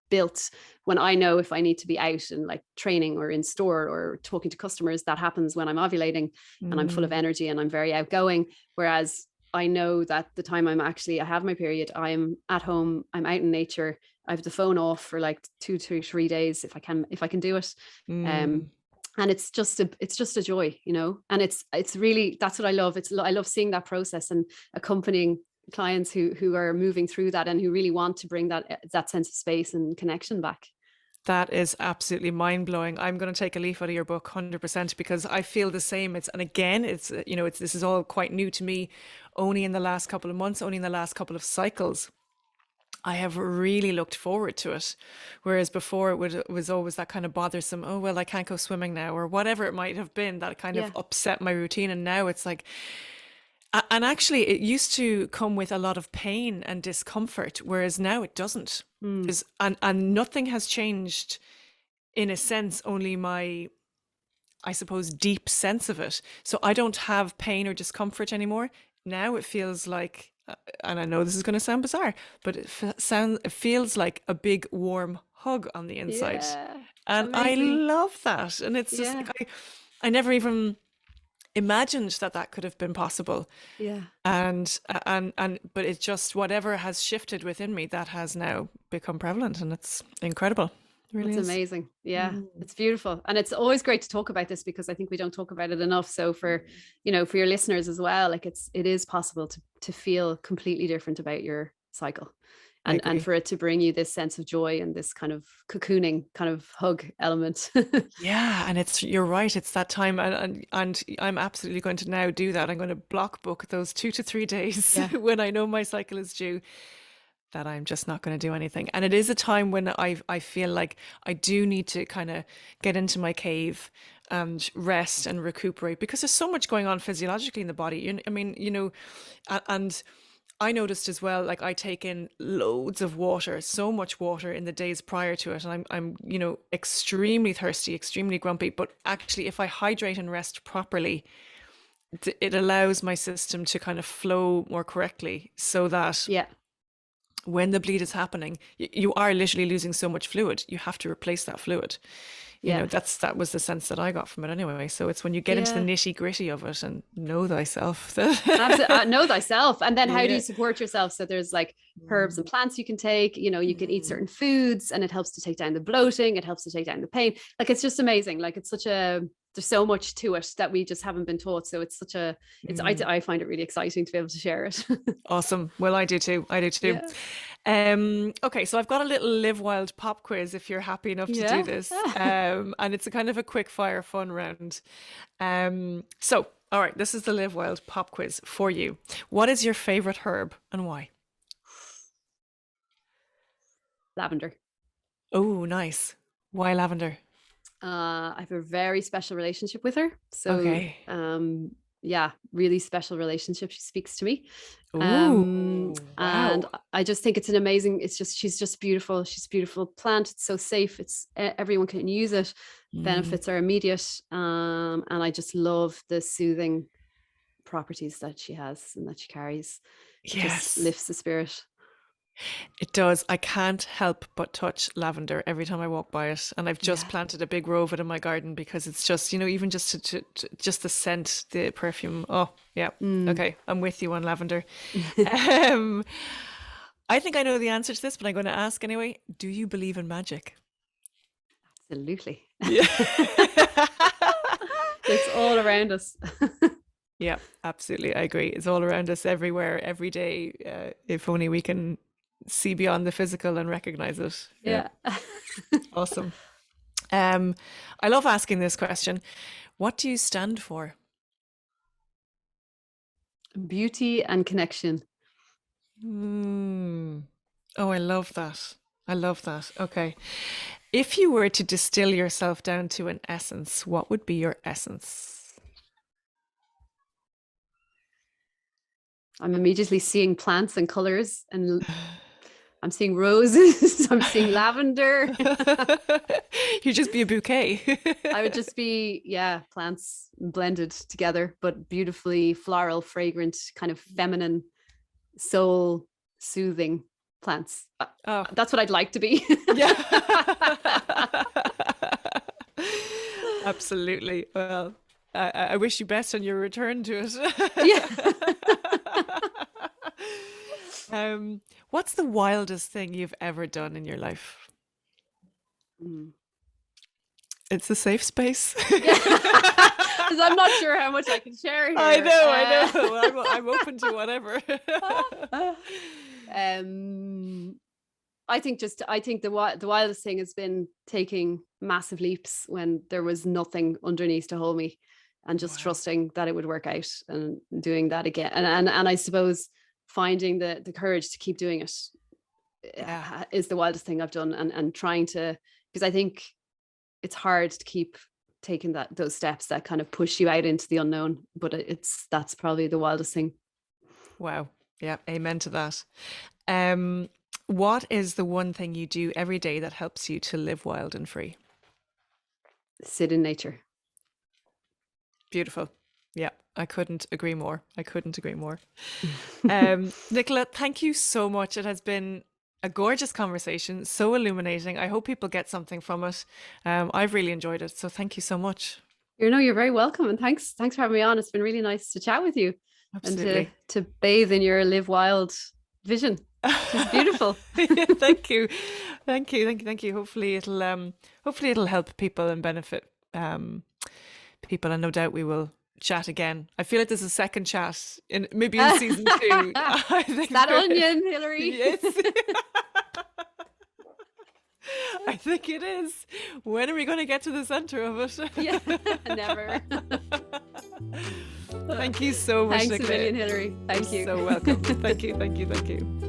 built when I know if I need to be out and like training or in store or talking to customers. That happens when I'm ovulating and I'm full of Mm. energy and I'm very outgoing. Whereas I know that the time I have my period, I'm at home, I'm out in nature. I have the phone off for like 2 to 3 days if I can do it. Um, Mm. and it's just a joy, and it's really, that's what I love. I love seeing that process and accompanying clients who are moving through that and who really want to bring that sense of space and connection back. That is absolutely mind blowing. I'm going to take a leaf out of your book 100% because I feel the same. And again, this is all quite new to me only in the last couple of months, only in the last couple of cycles. I have really looked forward to it. Whereas before it was always that kind of bothersome, oh, well, I can't go swimming now, or whatever it might have been that kind of Yeah. upset my routine. And now it's like, and actually, it used to come with a lot of pain and discomfort, whereas now it doesn't. Mm. And nothing has changed in a sense, only my, I suppose, deep sense of it. So I don't have pain or discomfort anymore. Now it feels like, and I know this is going to sound bizarre, but it feels like a big warm hug on the inside. Yeah. And I Amazing. love that. And it's just Yeah. like, I never even imagined that that could have been possible. Yeah. But it's just whatever has shifted within me that has now become prevalent, and it's incredible. It really That's is. amazing. Yeah, Mm. it's beautiful. And it's always great to talk about this because I think we don't talk about it enough. So for your listeners as well, like it is possible to feel completely different about your cycle. I And agree. for it to bring you this sense of joy and this kind of cocooning kind of hug element. Yeah, and you're right. It's that time, and I'm absolutely going to now do that. I'm going to block book those 2 to 3 days Yeah. when I know my cycle is due, that I'm just not going to do anything. And it is a time when I feel like I do need to kind of get into my cave and rest and recuperate because there's so much going on physiologically in the body. I mean, and I noticed as well, like I take in loads of water, so much water in the days prior to it, and I'm extremely thirsty, extremely grumpy. But actually, if I hydrate and rest properly, it allows my system to kind of flow more correctly, so that Yeah. when the bleed is happening, you are literally losing so much fluid. You have to replace that fluid. Yeah. That was the sense that I got from it anyway. So it's when you get into the Yeah. nitty gritty of it and know thyself Absolutely. that Know thyself. And then how do you yeah. support yourself? So there's like herbs and plants you can take, you can eat Mm. certain foods and it helps to take down the bloating. It helps to take down the pain. Like, it's just amazing. Like, there's so much to it that we just haven't been taught. So it's Mm. I find it really exciting to be able to share it. Awesome. Well, I do too. I do too. Yeah. Okay, so I've got a little Live Wild pop quiz if you're happy enough to do Yeah. this. And it's a kind of a quick fire fun round. So, all right, this is the Live Wild pop quiz for you. What is your favorite herb and why? Lavender. Oh, nice. Why lavender? I have a very special relationship with her. So, Okay. yeah, really special relationship. She speaks to me. Ooh, And wow. I just think it's an amazing, she's just beautiful. She's a beautiful plant. It's so safe. Everyone can use it. Mm, Benefits are immediate. And I just love the soothing properties that she has and that she carries. It just yes. lifts the spirit. It does. I can't help but touch lavender every time I walk by it. And I've just Yeah. planted a big row of it in my garden because it's just, even just just the scent, the perfume. Oh, yeah. Mm. Okay. I'm with you on lavender. Um, I think I know the answer to this, but I'm going to ask anyway. Do you believe in magic? Absolutely. Yeah. It's all around us. Yeah, absolutely. I agree. It's all around us everywhere, every day. If only we can see beyond the physical and recognize it. Yeah, Yeah. awesome. I love asking this question. What do you stand for? Beauty and connection. Hmm. Oh, I love that. I love that. Okay. If you were to distill yourself down to an essence, what would be your essence? I'm immediately seeing plants and colors, and I'm seeing roses. I'm seeing lavender. You'd just be a bouquet. I would just be, yeah, plants blended together, but beautifully floral, fragrant, kind of feminine, soul soothing plants. Oh, That's what I'd like to be. yeah. Absolutely. Well, I wish you best on your return to it. What's the wildest thing you've ever done in your life? Mm. It's a safe space. Because I'm not sure how much I can share here. I know. I'm open to whatever. I think the wildest thing has been taking massive leaps when there was nothing underneath to hold me, and just trusting that it would work out, and doing that again. And I suppose finding the courage to keep doing it is the wildest thing I've done, and trying to, because I think it's hard to keep taking those steps that kind of push you out into the unknown, but that's probably the wildest thing. Wow. Yeah. Amen to that. What is the one thing you do every day that helps you to live wild and free? Sit in nature. Beautiful. Yeah, I couldn't agree more. I couldn't agree more. Nicola, thank you so much. It has been a gorgeous conversation, so illuminating. I hope people get something from it. I've really enjoyed it. So thank you so much. You're very welcome. And thanks for having me on. It's been really nice to chat with you. Absolutely. And to bathe in your live wild vision. It's beautiful. Yeah, thank you. Thank you. Hopefully it'll help people and benefit people, and no doubt we will chat again. I feel like there's a second chat maybe in season 2. I think that onion, Hilary. Yes. I think it is. When are we going to get to the center of it? Yeah, never. Thank you so much, Thanks Nicola. a million, Hilary. Thank you. So welcome. Thank you.